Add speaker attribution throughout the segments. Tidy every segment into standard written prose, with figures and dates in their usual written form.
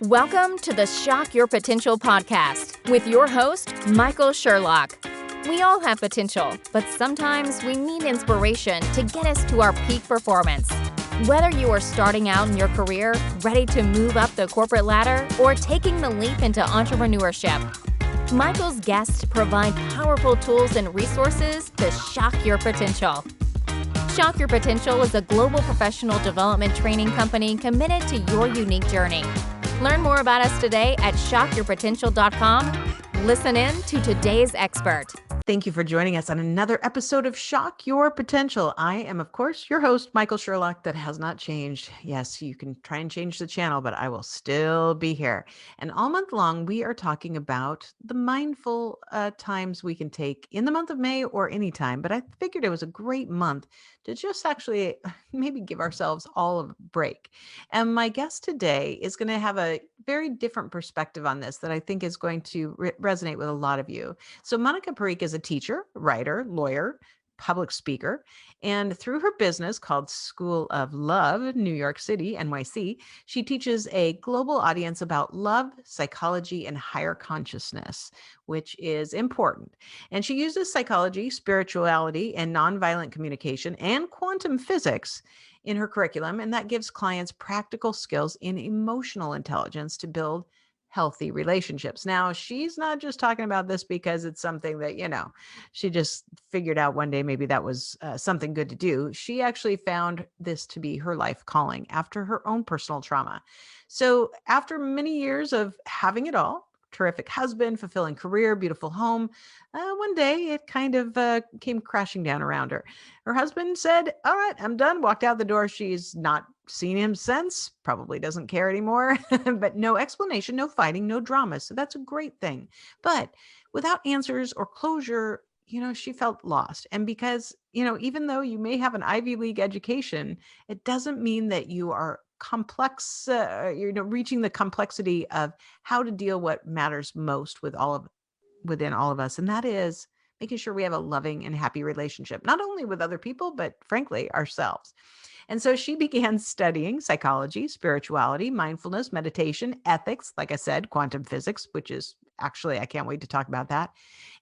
Speaker 1: Welcome to the Shock Your Potential podcast with your host, Michael Sherlock. We all have potential, but sometimes we need inspiration to get us to our peak performance. Whether you are starting out in your career, ready to move up the corporate ladder, or taking the leap into entrepreneurship, Michael's guests provide powerful tools and resources to shock your potential. Shock Your Potential is a global professional development training company committed to your unique journey. Learn more about us today at shockyourpotential.com. Listen in to today's expert.
Speaker 2: Thank you for joining us on another episode of Shock Your Potential. I am, of course, your host, Michael Sherlock. That has not changed. Yes, you can try and change the channel, but I will still be here. And all month long, we are talking about the mindful times we can take in the month of May or any time. But I figured it was a great month to just actually maybe give ourselves all a break. And my guest today is going to have a very different perspective on this that I think is going to resonate with a lot of you. So Monica Parikh is a teacher, writer, lawyer, public speaker, and through her business called School of Love, New York City, NYC, she teaches a global audience about love, psychology, and higher consciousness, which is important. And she uses psychology, spirituality, and nonviolent communication and quantum physics in her curriculum, and that gives clients practical skills in emotional intelligence to build healthy relationships. Now, she's not just talking about this because it's something that, she just figured out one day maybe that was something good to do. She actually found this to be her life calling after her own personal trauma. So after many years of having it all, terrific husband, fulfilling career, beautiful home, one day it kind of came crashing down around her. Her husband said, "All right, I'm done," walked out the door. She's not seen him since, probably doesn't care anymore, but no explanation, no fighting, no drama. So that's a great thing. But without answers or closure, she felt lost. And because, even though you may have an Ivy League education, it doesn't mean that you are complex, reaching the complexity of how to deal what matters most within all of us. And that is making sure we have a loving and happy relationship, not only with other people, but frankly, ourselves. And so she began studying psychology, spirituality, mindfulness, meditation, ethics, like I said, quantum physics, which is actually, I can't wait to talk about that,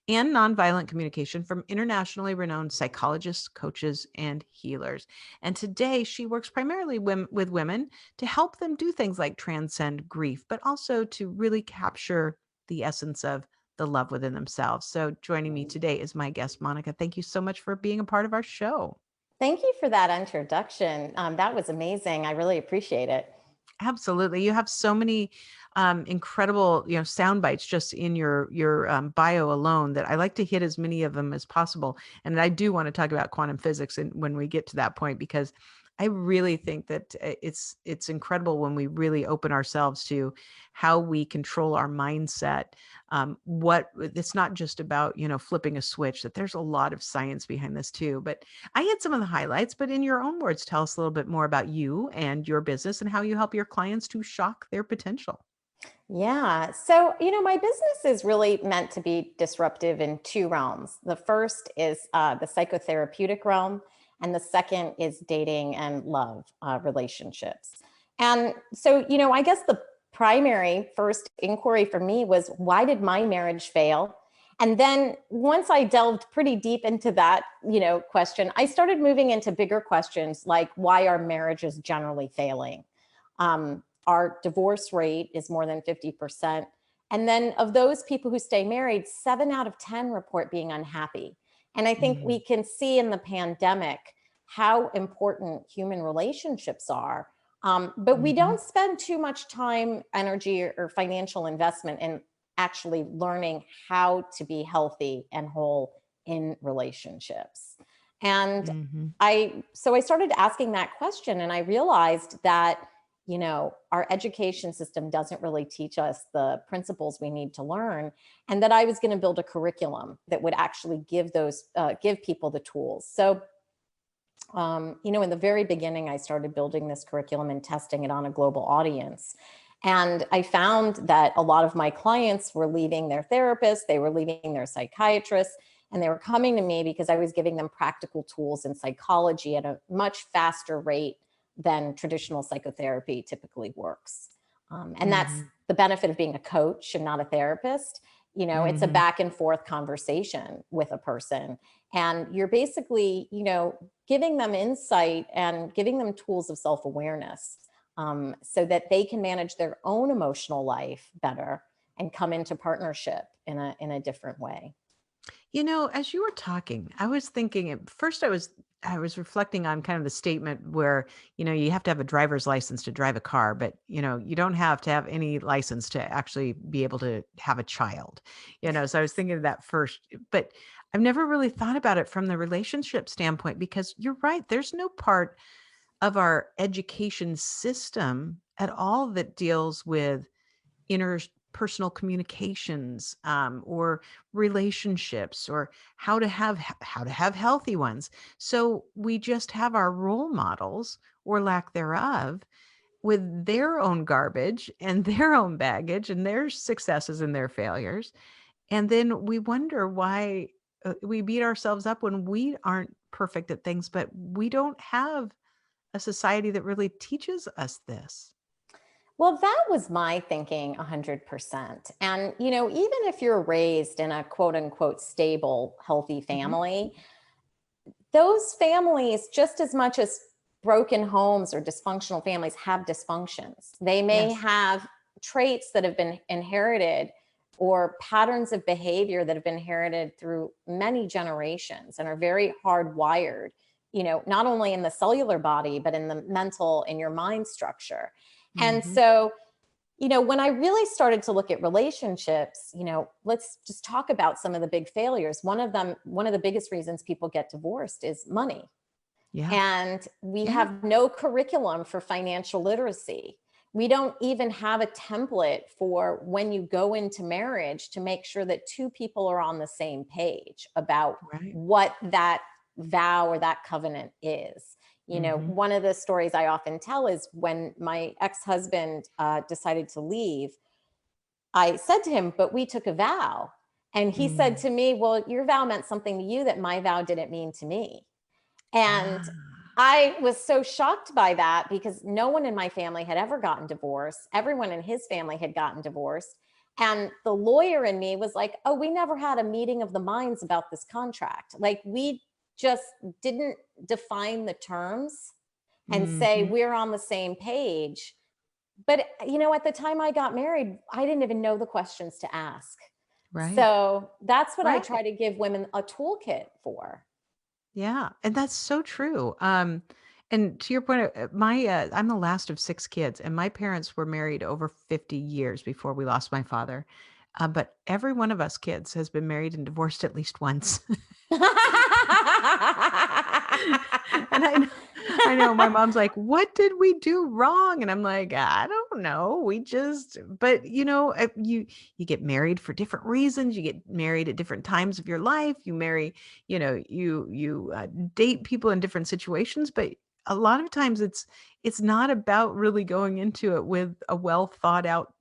Speaker 2: and nonviolent communication from internationally renowned psychologists, coaches, and healers. And today she works primarily with women to help them do things like transcend grief, but also to really capture the essence of the love within themselves. So joining me today is my guest, Monica. Thank you so much for being a part of our show.
Speaker 3: Thank you for that introduction. That was amazing. I really appreciate it.
Speaker 2: Absolutely. You have so many incredible, sound bites just in your bio alone that I like to hit as many of them as possible. And I do want to talk about quantum physics when we get to that point, because I really think that it's incredible when we really open ourselves to how we control our mindset. It's not just about, flipping a switch, that there's a lot of science behind this too. But I had some of the highlights, but in your own words, tell us a little bit more about you and your business and how you help your clients to shock their potential.
Speaker 3: Yeah. So, my business is really meant to be disruptive in two realms. The first is the psychotherapeutic realm, and the second is dating and love relationships. And so, I guess the primary first inquiry for me was, why did my marriage fail? And then once I delved pretty deep into that, question, I started moving into bigger questions like, why are marriages generally failing? Our divorce rate is more than 50%. And then of those people who stay married, 7 out of 10 report being unhappy. And I think we can see in the pandemic how important human relationships are. But we don't spend too much time, energy, or financial investment in actually learning how to be healthy and whole in relationships. And I started asking that question, and I realized that, our education system doesn't really teach us the principles we need to learn, and that I was going to build a curriculum that would actually give people the tools. So, in the very beginning, I started building this curriculum and testing it on a global audience. And I found that a lot of my clients were leaving their therapists, they were leaving their psychiatrists, and they were coming to me because I was giving them practical tools in psychology at a much faster rate than traditional psychotherapy typically works. And that's
Speaker 2: Mm-hmm.
Speaker 3: the benefit of being a coach and not a therapist. It's a
Speaker 2: Mm-hmm.
Speaker 3: back and forth conversation with a person. And you're basically, giving them insight and giving them tools of self-awareness, so that they can manage their own emotional life better and come into partnership in a different way.
Speaker 2: As you were talking, I was thinking at first I was reflecting on kind of the statement where, you have to have a driver's license to drive a car, but you don't have to have any license to actually be able to have a child. So I was thinking of that first, but I've never really thought about it from the relationship standpoint because you're right, there's no part of our education system at all that deals with interpersonal communications, or relationships, or how to have healthy ones. So we just have our role models or lack thereof with their own garbage and their own baggage and their successes and their failures, and then we wonder why we beat ourselves up when we aren't perfect at things, but we don't have a society that really teaches us this.
Speaker 3: Well, that was my thinking 100%. And, even if you're raised in a quote unquote stable, healthy
Speaker 2: Mhm.
Speaker 3: family, those families, just as much as broken homes or dysfunctional families, have dysfunctions. They may
Speaker 2: Yes.
Speaker 3: have traits that have been inherited or patterns of behavior that have been inherited through many generations and are very hardwired, not only in the cellular body, but in the mental, in your mind structure. And
Speaker 2: Mhm.
Speaker 3: so, when I really started to look at relationships, let's just talk about some of the big failures. One of the biggest reasons people get divorced is money.
Speaker 2: Yeah.
Speaker 3: And we
Speaker 2: Yeah.
Speaker 3: have no curriculum for financial literacy. We don't even have a template for when you go into marriage to make sure that two people are on the same page about
Speaker 2: Right.
Speaker 3: what that vow or that covenant is.
Speaker 2: Mhm.
Speaker 3: One of the stories I often tell is when my ex-husband decided to leave, I said to him, "But we took a vow." And he said
Speaker 2: Mm.
Speaker 3: to me, "Well, your vow meant something to you that my vow didn't mean to me." And
Speaker 2: Ah.
Speaker 3: I was so shocked by that because no one in my family had ever gotten divorced. Everyone in his family had gotten divorced. And the lawyer in me was like, "Oh, we never had a meeting of the minds about this contract. Like, we just didn't define the terms and say
Speaker 2: Mhm.
Speaker 3: we're on the same page." But, at the time I got married, I didn't even know the questions to ask.
Speaker 2: Right.
Speaker 3: So that's what I
Speaker 2: Right.
Speaker 3: try to give women a toolkit for.
Speaker 2: Yeah, and that's so true. And to your point, I'm the last of 6 kids, and my parents were married over 50 years before we lost my father. But every one of us kids has been married and divorced at least once. And I know my mom's like, "What did we do wrong?" And I'm like, "I don't know. We just," but you get married for different reasons. You get married at different times of your life. You marry, you date people in different situations, but a lot of times it's not about really going into it with a well thought out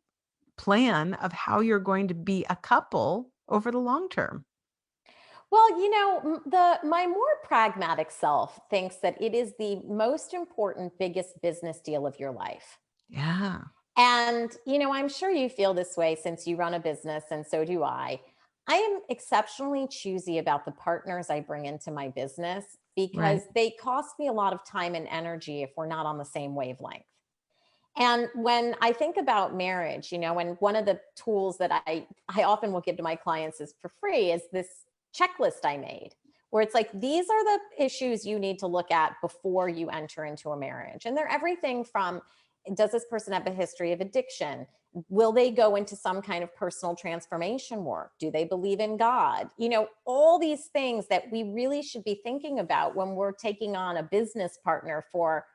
Speaker 2: plan of how you're going to be a couple over the long term.
Speaker 3: Well, the my more pragmatic self thinks that it is the most important, biggest business deal of your life.
Speaker 2: Yeah.
Speaker 3: And, I'm sure you feel this way since you run a business, and so do I. I am exceptionally choosy about the partners I bring into my business because
Speaker 2: Right.
Speaker 3: they cost me a lot of time and energy if we're not on the same wavelength. And when I think about marriage, and one of the tools that I often will give to my clients is for free is this checklist I made, where it's like, these are the issues you need to look at before you enter into a marriage. And they're everything from, does this person have a history of addiction? Will they go into some kind of personal transformation work? Do they believe in God? All these things that we really should be thinking about when we're taking on a business partner for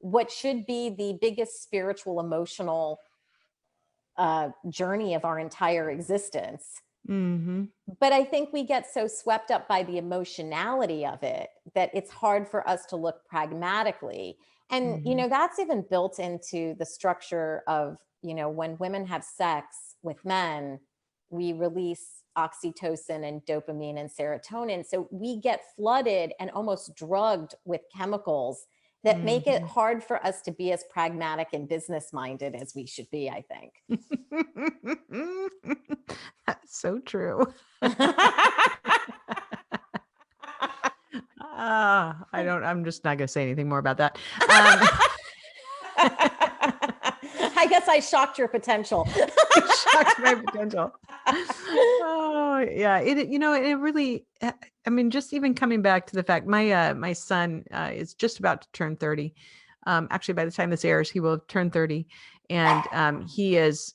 Speaker 3: what should be the biggest spiritual, emotional journey of our entire existence.
Speaker 2: Mhm.
Speaker 3: But I think we get so swept up by the emotionality of it that it's hard for us to look pragmatically. And,
Speaker 2: Mhm.
Speaker 3: that's even built into the structure of, when women have sex with men, we release oxytocin and dopamine and serotonin. So we get flooded and almost drugged with chemicals that make it hard for us to be as pragmatic and business minded as we should be, I think.
Speaker 2: That's so true. I'm just not going to say anything more about that.
Speaker 3: I guess I shocked your potential.
Speaker 2: Shocked my potential. Oh yeah. It really, I mean, just even coming back to the fact my son is just about to turn 30. Actually, by the time this airs, he will have turned 30. And he is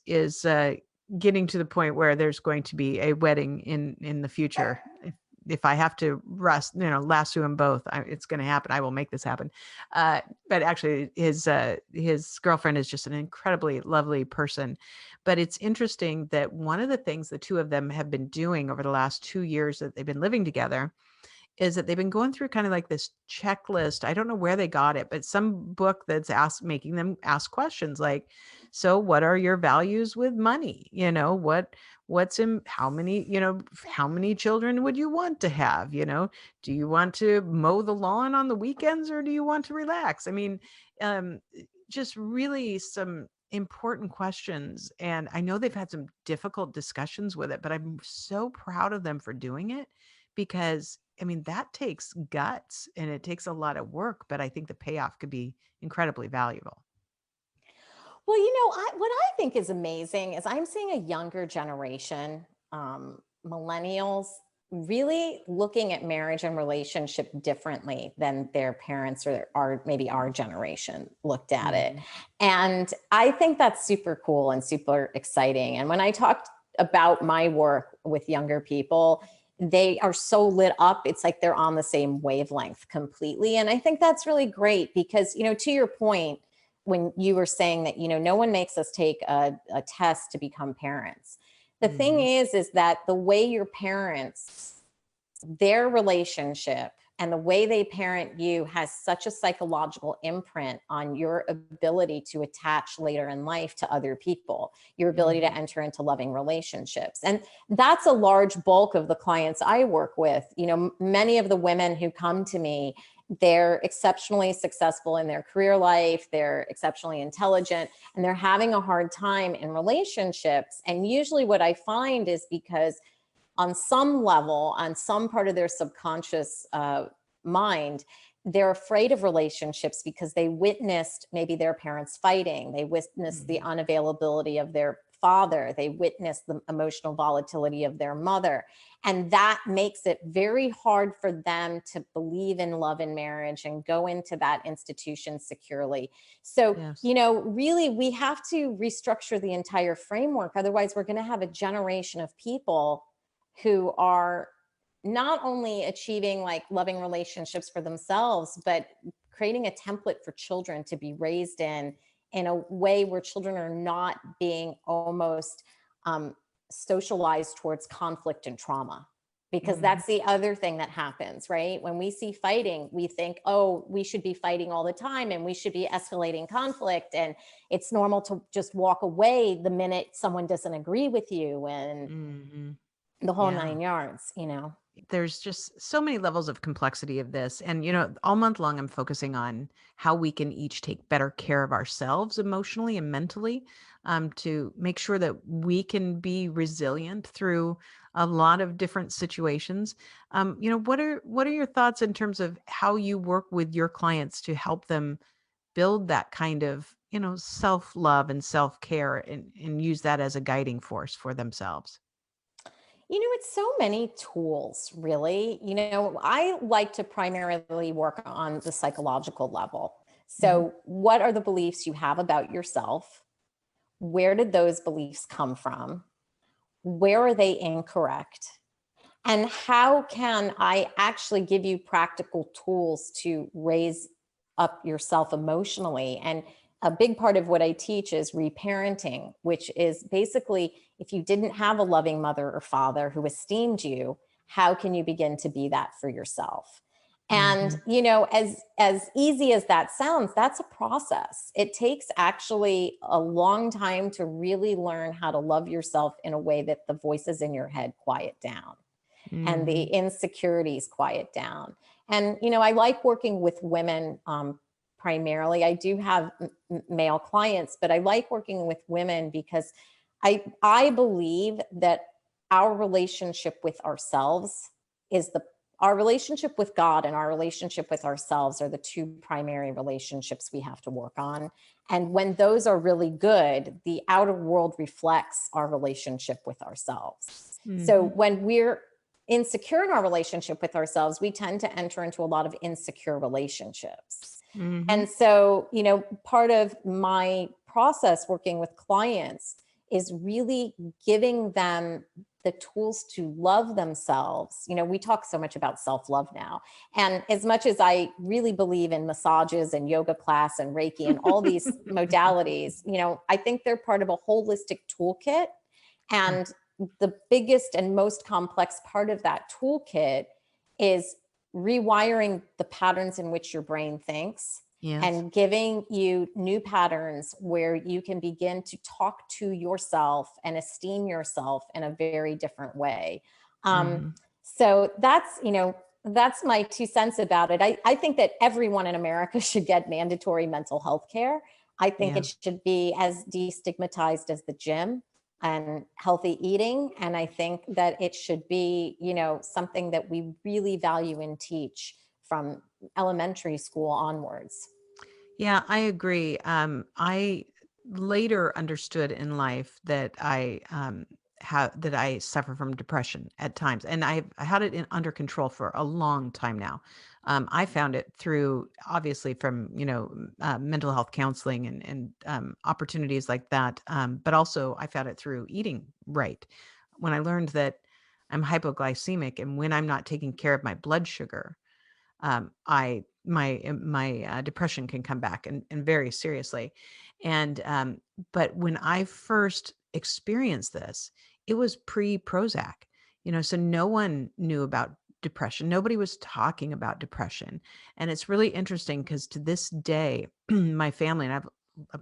Speaker 2: getting to the point where there's going to be a wedding in the future. If I have to lasso him both, it's going to happen. I will make this happen. But actually, his girlfriend is just an incredibly lovely person. But it's interesting that one of the things the two of them have been doing over the last 2 years that they've been living together is that they've been going through kind of like this checklist. I don't know where they got it, but some book that's making them ask questions like, so what are your values with money? What's in how many children would you want to have? Do you want to mow the lawn on the weekends or do you want to relax? I mean, just really some important questions. And I know they've had some difficult discussions with it, but I'm so proud of them for doing it because I mean, that takes guts and it takes a lot of work, but I think the payoff could be incredibly valuable.
Speaker 3: Well, what I think is amazing is I'm seeing a younger generation, millennials, really looking at marriage and relationship differently than their parents or maybe our generation looked at it. And I think that's super cool and super exciting. And when I talked about my work with younger people, they are so lit up. It's like they're on the same wavelength completely. And I think that's really great because, to your point, when you were saying that, no one makes us take a test to become parents. The thing is that the way your parents, their relationship and the way they parent you has such a psychological imprint on your ability to attach later in life to other people, your ability to enter into loving relationships. And that's a large bulk of the clients I work with. Many of the women who come to me, they're exceptionally successful in their career life, they're exceptionally intelligent, and they're having a hard time in relationships. And usually what I find is because on some level, on some part of their subconscious mind, they're afraid of relationships because they witnessed maybe their parents fighting. They witnessed the unavailability of their father. They witnessed the emotional volatility of their mother. And that makes it very hard for them to believe in love and marriage and go into that institution securely. So, really, we have to restructure the entire framework. Otherwise, we're going to have a generation of people who are not only achieving like loving relationships for themselves, but creating a template for children to be raised in a way where children are not being almost socialized towards conflict and trauma. Because that's the other thing that happens, right? When we see fighting, we think, oh, we should be fighting all the time and we should be escalating conflict. And it's normal to just walk away the minute someone doesn't agree with you and the whole 9 yards,
Speaker 2: There's just so many levels of complexity of this. And, all month long, I'm focusing on how we can each take better care of ourselves emotionally and mentally to make sure that we can be resilient through a lot of different situations. What are your thoughts in terms of how you work with your clients to help them build that kind of, self-love and self-care and use that as a guiding force for themselves?
Speaker 3: It's so many tools, really. I like to primarily work on the psychological level. So, what are the beliefs you have about yourself? Where did those beliefs come from? Where are they incorrect? And how can I actually give you practical tools to raise up yourself emotionally? And a big part of what I teach is reparenting, which is basically if you didn't have a loving mother or father who esteemed you, how can you begin to be that for yourself? And, as easy as that sounds, that's a process. It takes actually a long time to really learn how to love yourself in a way that the voices in your head quiet down and the insecurities quiet down. And, I like working with women primarily. I do have male clients, but I like working with women because I believe that our relationship with ourselves is our relationship with God and our relationship with ourselves are the two primary relationships we have to work on. And when those are really good, the outer world reflects our relationship with ourselves. So when we're insecure in our relationship with ourselves, we tend to enter into a lot of insecure relationships. And so, part of my process working with clients is really giving them the tools to love themselves. We talk so much about self-love now. And as much as I really believe in massages and yoga class and Reiki and all these modalities, I think they're part of a holistic toolkit. And the biggest and most complex part of that toolkit is rewiring the patterns in which your brain thinks. Yes. And giving you new patterns where you can begin to talk to yourself and esteem yourself in a very different way. So that's my 2 cents about it. I think that everyone in America should get mandatory mental health care. I think it should be as destigmatized as the gym and healthy eating. And I think that it should be, something that we really value and teach from elementary school onwards.
Speaker 2: Yeah, I agree. I later understood in life that I suffer from depression at times, and I had it under control for a long time now. I found it through, obviously, from mental health counseling and opportunities like that. But also, I found it through eating right. When I learned that I'm hypoglycemic, and when I'm not taking care of my blood sugar, my depression can come back and very seriously. And but when I first experienced this, it was pre-Prozac, so no one knew about depression. Nobody was talking about depression. And it's really interesting because to this day, my family, and I'm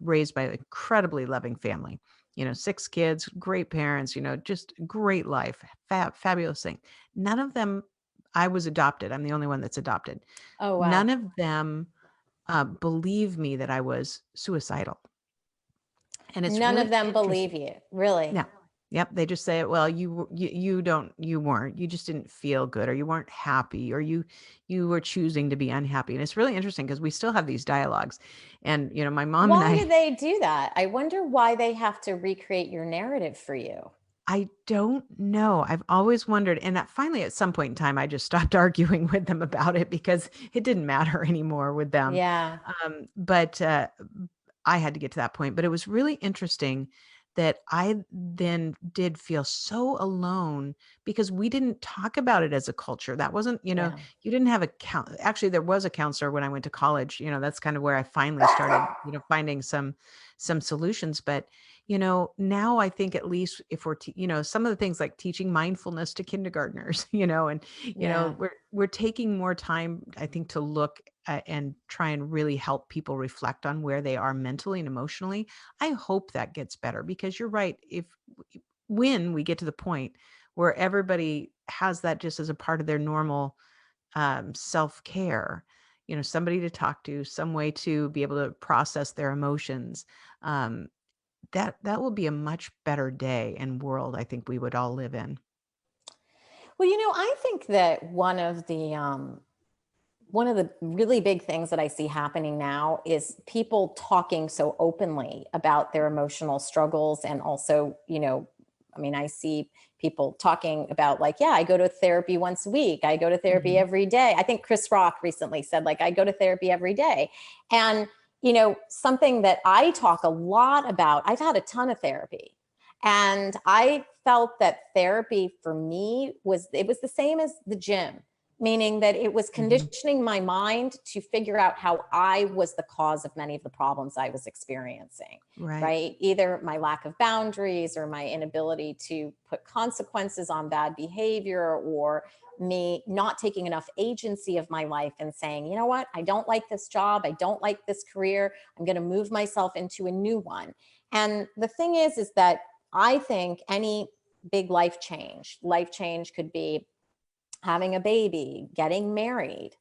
Speaker 2: raised by an incredibly loving family, 6 kids, great parents, just great life, fabulous thing. None of them, I was adopted. I'm the only one that's adopted.
Speaker 3: Oh, wow.
Speaker 2: None of them believe me that I was suicidal. And it's
Speaker 3: none
Speaker 2: really
Speaker 3: of them believe you, really.
Speaker 2: No. Yep. They just say, well, you weren't, you just didn't feel good, or you weren't happy, or you were choosing to be unhappy. And it's really interesting because we still have these dialogues. And, my mom and
Speaker 3: Why do they do that? I wonder why they have to recreate your narrative for you.
Speaker 2: I don't know. I've always wondered. And finally, at some point in time, I just stopped arguing with them about it because it didn't matter anymore with them.
Speaker 3: Yeah.
Speaker 2: But I had to get to that point. But it was really interesting that I then did feel so alone because we didn't talk about it as a culture. That wasn't, you didn't have actually, there was a counselor when I went to college. That's kind of where I finally started, finding some solutions. But now I think at least if we're, some of the things like teaching mindfulness to kindergartners, and, we're taking more time, I think, to look and try and really help people reflect on where they are mentally and emotionally. I hope that gets better because you're right. When we get to the point where everybody has that just as a part of their normal self-care, somebody to talk to, some way to be able to process their emotions, that will be a much better day and world I think we would all live in.
Speaker 3: Well, I think that one of the really big things that I see happening now is people talking so openly about their emotional struggles. And also, I see people talking about like, yeah, I go to therapy once a week. I go to therapy every day. I think Chris Rock recently said, like, I go to therapy every day. And something that I talk a lot about, I've had a ton of therapy, and I felt that therapy for me was the same as the gym, meaning that it was conditioning my mind to figure out how I was the cause of many of the problems I was experiencing, right? Either my lack of boundaries or my inability to put consequences on bad behavior, or me not taking enough agency of my life and saying, you know what, I don't like this job. I don't like this career. I'm going to move myself into a new one. And the thing is that I think any big life change could be having a baby, getting married,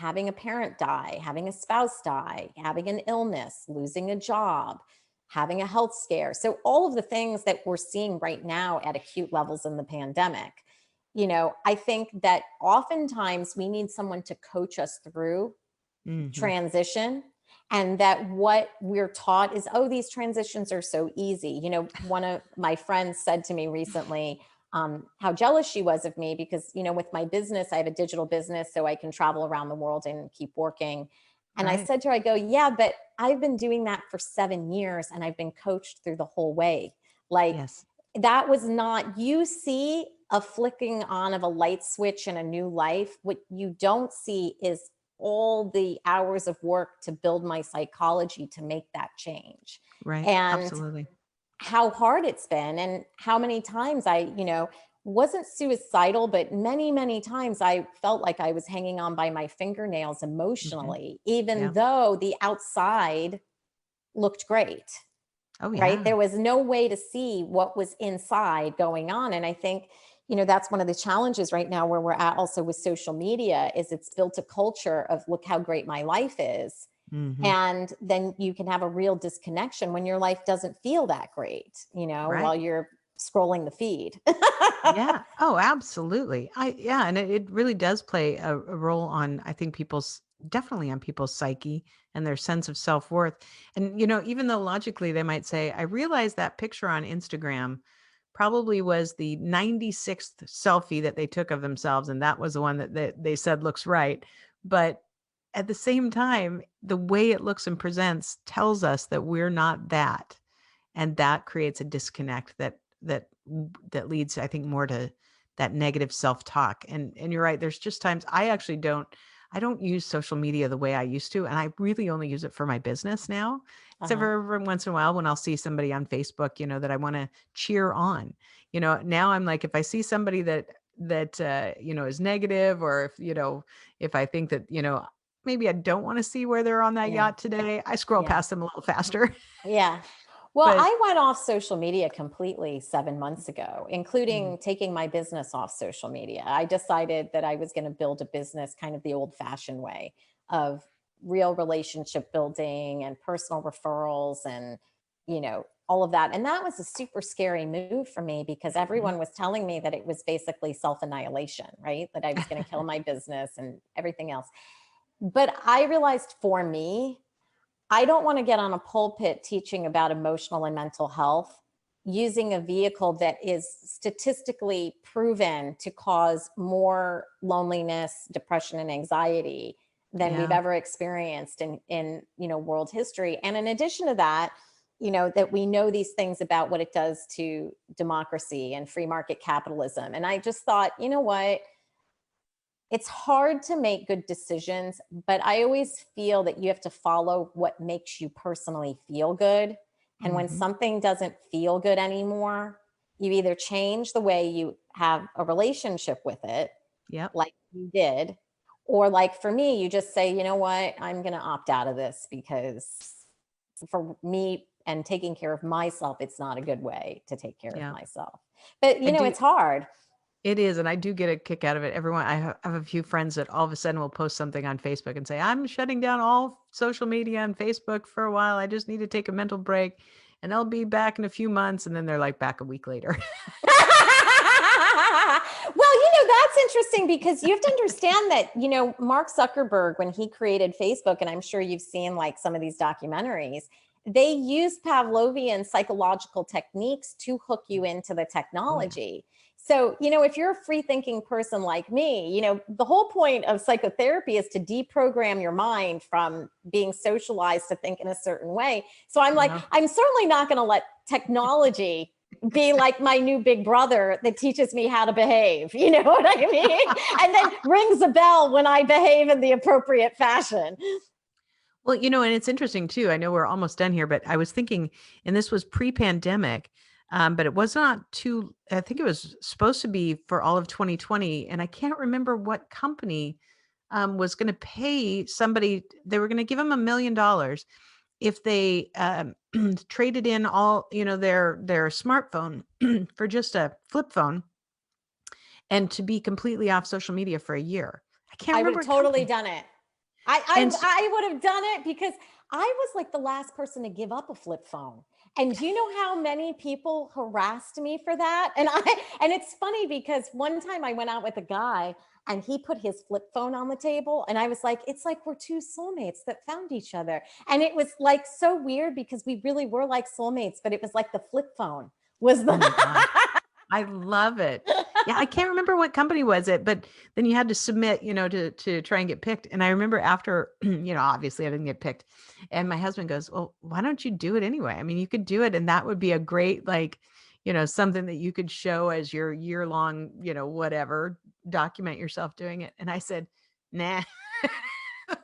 Speaker 3: having a parent die, having a spouse die, having an illness, losing a job, having a health scare. So all of the things that we're seeing right now at acute levels in the pandemic, I think that oftentimes we need someone to coach us through transition, and that what we're taught is, oh, these transitions are so easy. One of my friends said to me recently, how jealous she was of me because, with my business, I have a digital business, so I can travel around the world and keep working. And I said to her, I go, yeah, but I've been doing that for 7 years and I've been coached through the whole way. Like,
Speaker 2: Yes.
Speaker 3: that was not, you see a flicking on of a light switch in a new life. What you don't see is all the hours of work to build my psychology to make that change.
Speaker 2: Right.
Speaker 3: And
Speaker 2: Absolutely.
Speaker 3: how hard it's been, and how many times I, wasn't suicidal, but many, many times I felt like I was hanging on by my fingernails emotionally, even though the outside looked great.
Speaker 2: Oh, yeah.
Speaker 3: Right. There was no way to see what was inside going on. And I think, that's one of the challenges right now where we're at also with social media, is it's built a culture of look how great my life is. And then you can have a real disconnection when your life doesn't feel that great, while you're scrolling the feed.
Speaker 2: Yeah. Oh, absolutely. And it really does play a role on, I think, definitely on people's psyche and their sense of self-worth. And, even though logically they might say, I realize that picture on Instagram probably was the 96th selfie that they took of themselves. And that was the one that they said looks right. But at the same time, the way it looks and presents tells us that we're not that. And that creates a disconnect that leads, I think, more to that negative self-talk. And you're right. There's just times I don't use social media the way I used to. And I really only use it for my business now. Except for every once in a while when I'll see somebody on Facebook, that I want to cheer on. Now I'm like, if I see somebody that is negative, or if I think that, maybe I don't want to see where they're on that yacht today, I scroll past them a little faster.
Speaker 3: Yeah. Well,
Speaker 2: But
Speaker 3: I went off social media completely 7 months ago, including taking my business off social media. I decided that I was going to build a business kind of the old fashioned way of real relationship building and personal referrals and, all of that. And that was a super scary move for me because everyone was telling me that it was basically self-annihilation, right? That I was going to kill my business and everything else. But I realized for me, I don't want to get on a pulpit teaching about emotional and mental health using a vehicle that is statistically proven to cause more loneliness, depression, and anxiety than we've ever experienced in world history. And in addition to that, that we know these things about what it does to democracy and free market capitalism. And I just thought, you know what? It's hard to make good decisions, but I always feel that you have to follow what makes you personally feel good. And when something doesn't feel good anymore, you either change the way you have a relationship with it, like you did, or like for me, you just say, you know what, I'm going to opt out of this because for me and taking care of myself, it's not a good way to take care of myself. But, it's hard.
Speaker 2: It is. And I do get a kick out of it. I have a few friends that all of a sudden will post something on Facebook and say, I'm shutting down all social media and Facebook for a while. I just need to take a mental break and I'll be back in a few months. And then they're like back a week later.
Speaker 3: Well, that's interesting because you have to understand that, Mark Zuckerberg, when he created Facebook, and I'm sure you've seen like some of these documentaries, they use Pavlovian psychological techniques to hook you into the technology. So, if you're a free thinking person like me, the whole point of psychotherapy is to deprogram your mind from being socialized to think in a certain way. So I'm like, I'm certainly not going to let technology be like my new big brother that teaches me how to behave. You know what I mean? And then rings a bell when I behave in the appropriate fashion.
Speaker 2: Well, and it's interesting too. I know we're almost done here, but I was thinking, and this was pre-pandemic, but it was not I think it was supposed to be for all of 2020. And I can't remember what company was going to pay somebody. They were going to give them $1 million if they traded in all, their smartphone for just a flip phone and to be completely off social media for a year. I can't remember.
Speaker 3: I would have totally done it. I would have done it because I was like the last person to give up a flip phone. And do you know how many people harassed me for that? And it's funny because one time I went out with a guy and he put his flip phone on the table and I was like, it's like we're two soulmates that found each other. And it was like so weird because we really were like soulmates, but it was like the flip phone was the
Speaker 2: Oh my God. I love it. Yeah, I can't remember what company was it, but then you had to submit, to try and get picked. And I remember after, obviously I didn't get picked. And my husband goes, "Well, why don't you do it anyway? I mean, you could do it and that would be a great something that you could show as your year-long, whatever, document yourself doing it." And I said, "Nah."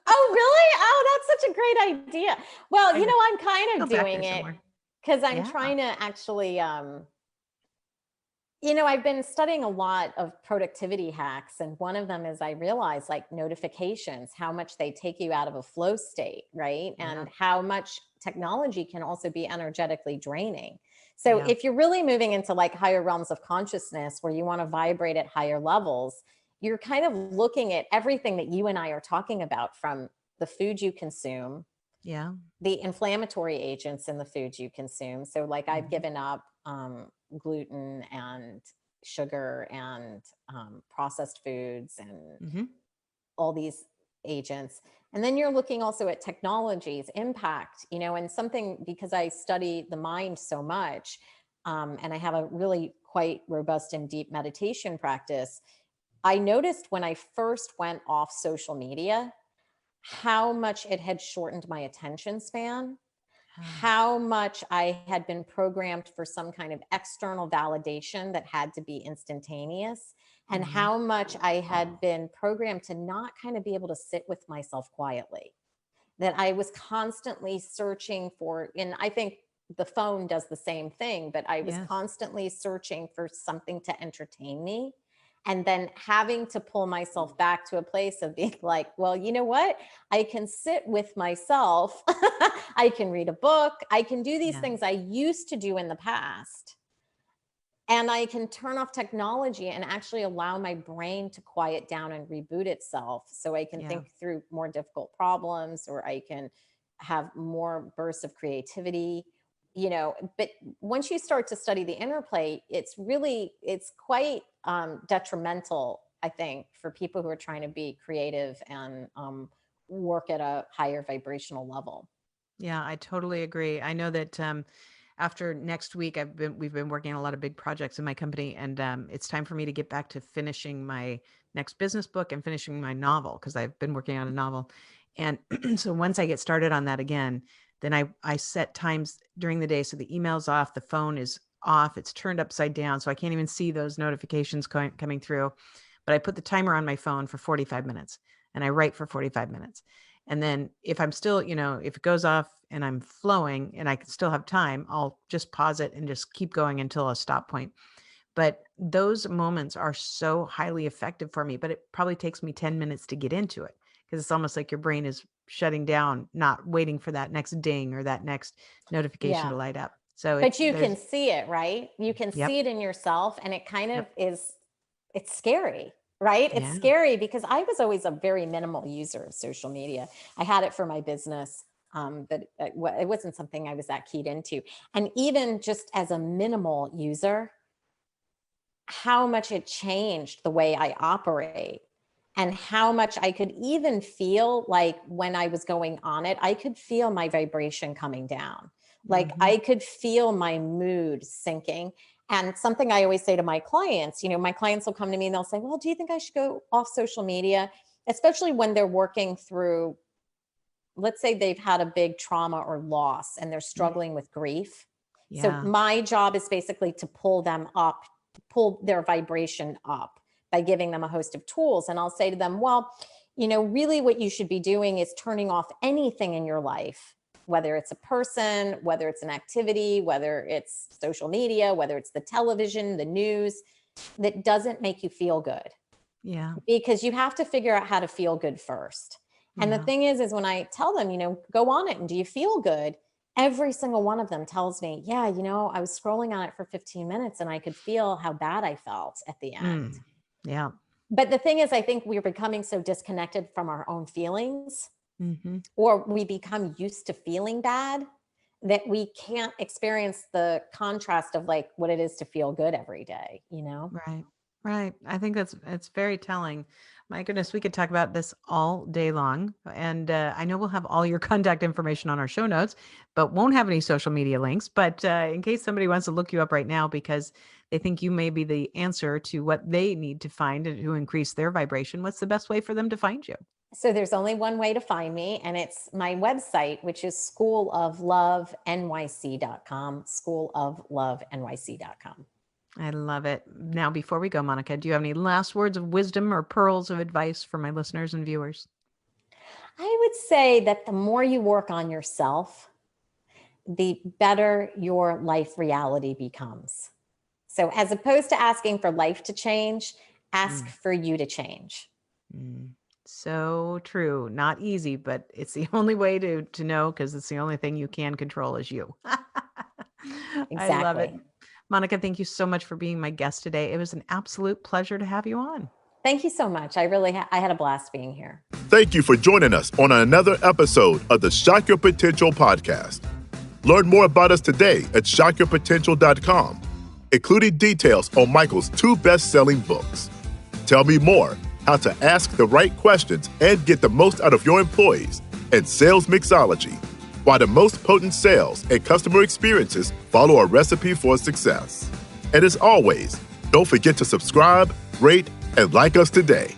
Speaker 3: Oh, really? Oh, that's such a great idea. Well,
Speaker 2: I know.
Speaker 3: I'm kind
Speaker 2: Still
Speaker 3: of
Speaker 2: back
Speaker 3: doing
Speaker 2: there
Speaker 3: it
Speaker 2: somewhere.
Speaker 3: because I'm
Speaker 2: Yeah.
Speaker 3: trying to actually I've been studying a lot of productivity hacks, and one of them is I realize like notifications, how much they take you out of a flow state, right?
Speaker 2: Yeah.
Speaker 3: And how much technology can also be energetically draining. So
Speaker 2: Yeah.
Speaker 3: if you're really moving into like higher realms of consciousness where you want to vibrate at higher levels, you're kind of looking at everything that you and I are talking about, from the food you consume,
Speaker 2: Yeah.
Speaker 3: the inflammatory agents in the foods you consume. So like I've
Speaker 2: Mhm.
Speaker 3: given up gluten and sugar and processed foods and
Speaker 2: Mhm.
Speaker 3: all these agents. And then you're looking also at technology's impact, and something, because I study the mind so much, and I have a really quite robust and deep meditation practice. I noticed when I first went off social media, how much it had shortened my attention span,
Speaker 2: Ah.
Speaker 3: how much I had been programmed for some kind of external validation that had to be instantaneous, and
Speaker 2: Mhm.
Speaker 3: how much I had been programmed to not kind of be able to sit with myself quietly. That I was constantly searching for, and I think the phone does the same thing, but I was
Speaker 2: Yes.
Speaker 3: constantly searching for something to entertain me. And then having to pull myself back to a place of being like, well, you know what? I can sit with myself. I can read a book. I can do these
Speaker 2: Yeah.
Speaker 3: things I used to do in the past. And I can turn off technology and actually allow my brain to quiet down and reboot itself so I can
Speaker 2: Yeah.
Speaker 3: think through more difficult problems, or I can have more bursts of creativity. But once you start to study the interplay, it's quite detrimental, I think, for people who are trying to be creative and work at a higher vibrational level.
Speaker 2: Yeah, I totally agree. I know that after next week, we've been working on a lot of big projects in my company, and it's time for me to get back to finishing my next business book and finishing my novel because I've been working on a novel. And so once I get started on that again, then I set times during the day so the email's off, the phone is off, it's turned upside down, so I can't even see those notifications coming through. But I put the timer on my phone for 45 minutes, and I write for 45 minutes. And then if I'm still, if it goes off and I'm flowing and I can still have time, I'll just pause it and just keep going until a stop point. But those moments are so highly effective for me, but it probably takes me 10 minutes to get into it because it's almost like your brain is shutting down, not waiting for that next ding or that next notification to
Speaker 3: Yeah.
Speaker 2: light up. So
Speaker 3: But you can
Speaker 2: there's,
Speaker 3: see it, right? You can
Speaker 2: yep,
Speaker 3: see it in yourself, and it kind of
Speaker 2: yep,
Speaker 3: it's scary, right? It's
Speaker 2: yeah,
Speaker 3: scary because I was always a very minimal user of social media. I had it for my business, but it wasn't something I was that keyed into. And even just as a minimal user, how much it changed the way I operate, and how much I could even feel like when I was going on it, I could feel my vibration coming down. Like
Speaker 2: hmm,
Speaker 3: I could feel my mood sinking. And something I always say to my clients, my clients will come to me and they'll say, well, do you think I should go off social media? Especially when they're working through, let's say they've had a big trauma or loss and they're struggling with grief. So
Speaker 2: yeah,
Speaker 3: my job is basically to pull them up, pull their vibration up by giving them a host of tools. And I'll say to them, well, really what you should be doing is turning off anything in your life, whether it's a person, whether it's an activity, whether it's social media, whether it's the television, the news, that doesn't make you feel good,
Speaker 2: yeah,
Speaker 3: because you have to figure out how to feel good first. And the
Speaker 2: yeah.
Speaker 3: thing is when I tell them, go on it and do you feel good? Every single one of them tells me, yeah, I was scrolling on it for 15 minutes and I could feel how bad I felt at the end.
Speaker 2: Mm, yeah.
Speaker 3: But the thing is, I think we're becoming so disconnected from our own feelings, or we become used to feeling bad that we can't experience the contrast of like what it is to feel good every day, you know?
Speaker 2: Right. Right. I think it's very telling. My goodness, we could talk about this all day long. And I know we'll have all your contact information on our show notes, but won't have any social media links. But in case somebody wants to look you up right now because they think you may be the answer to what they need to find to increase their vibration, what's the best way for them to find you?
Speaker 3: So there's only one way to find me, and it's my website, which is schooloflovenyc.com, schooloflovenyc.com.
Speaker 2: I love it. Now, before we go, Monica, do you have any last words of wisdom or pearls of advice for my listeners and viewers?
Speaker 3: I would say that the more you work on yourself, the better your life reality becomes. So as opposed to asking for life to change, ask for you to change.
Speaker 2: So true. Not easy, but it's the only way to know, because it's the only thing you can control is you.
Speaker 3: Exactly.
Speaker 2: I love it. Monica, thank you so much for being my guest today. It was an absolute pleasure to have you on.
Speaker 3: Thank you so much. I had a blast being here.
Speaker 4: Thank you for joining us on another episode of the Shock Your Potential podcast. Learn more about us today at shockyourpotential.com, including details on Michael's 2 best-selling books. Tell me more, how to ask the right questions and get the most out of your employees, and sales mixology, why the most potent sales and customer experiences follow a recipe for success. And as always, don't forget to subscribe, rate, and like us today.